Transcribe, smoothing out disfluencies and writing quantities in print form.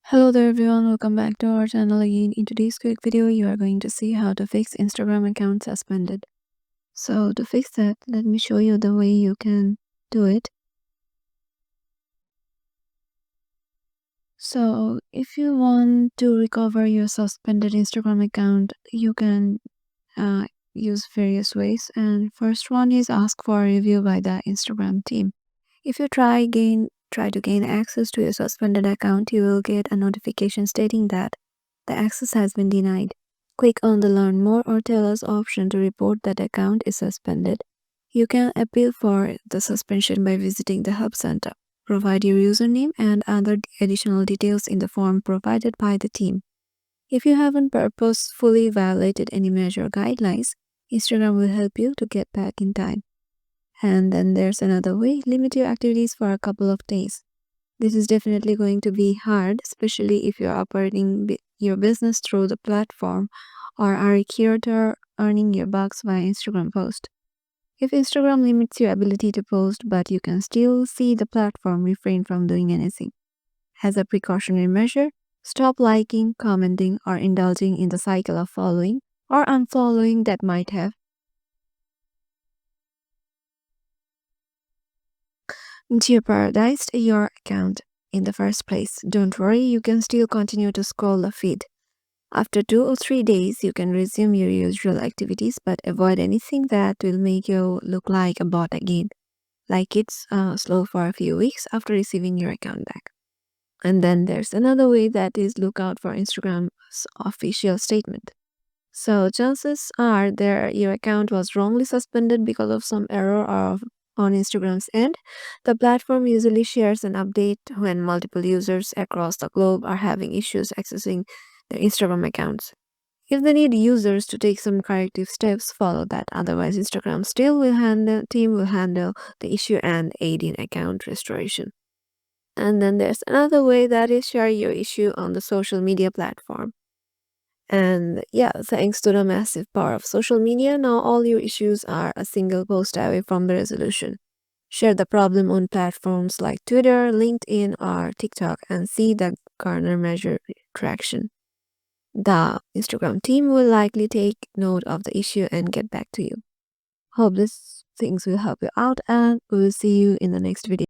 Hello there everyone, welcome back to our channel again. In today's quick video, you are going to see how to fix Instagram account suspended. So to fix that, let me show you the way you can do it. So if you want to recover your suspended Instagram account, you can use various ways. And first one is ask for a review by the Instagram team. If you try to gain access to your suspended account, you will get a notification stating that the access has been denied. Click on the Learn More or Tell Us option to report that account is suspended. You can appeal for the suspension by visiting the Help Center. Provide your username and other additional details in the form provided by the team. If you haven't purposefully violated any measure guidelines, Instagram will help you to get back in time. And then there's another way, limit your activities for a couple of days. This is definitely going to be hard, especially if you're operating your business through the platform or are a curator earning your bucks via Instagram post. If Instagram limits your ability to post but you can still see the platform, refrain from doing anything. As a precautionary measure, stop liking, commenting, or indulging in the cycle of following or unfollowing that might have jeopardized your account in the first place. Don't worry, you can still continue to scroll the feed. After 2 or 3 days, you can resume your usual activities, but avoid anything that will make you look like a bot again, like it's slow for a few weeks after receiving your account back. And then there's another way, that is look out for Instagram's official statement. So chances are your account was wrongly suspended because of some error on Instagram's end. The platform usually shares an update when multiple users across the globe are having issues accessing their Instagram accounts. If they need users to take some corrective steps, follow that. Otherwise, Instagram team will handle the issue and aid in account restoration. And then there's another way, that is share your issue on the social media platform. And yeah, thanks to the massive power of social media, now all your issues are a single post away from the resolution. Share the problem on platforms like Twitter, LinkedIn, or TikTok and see the garner measure traction. The Instagram team will likely take note of the issue and get back to you. Hope these things will help you out, and we will see you in the next video.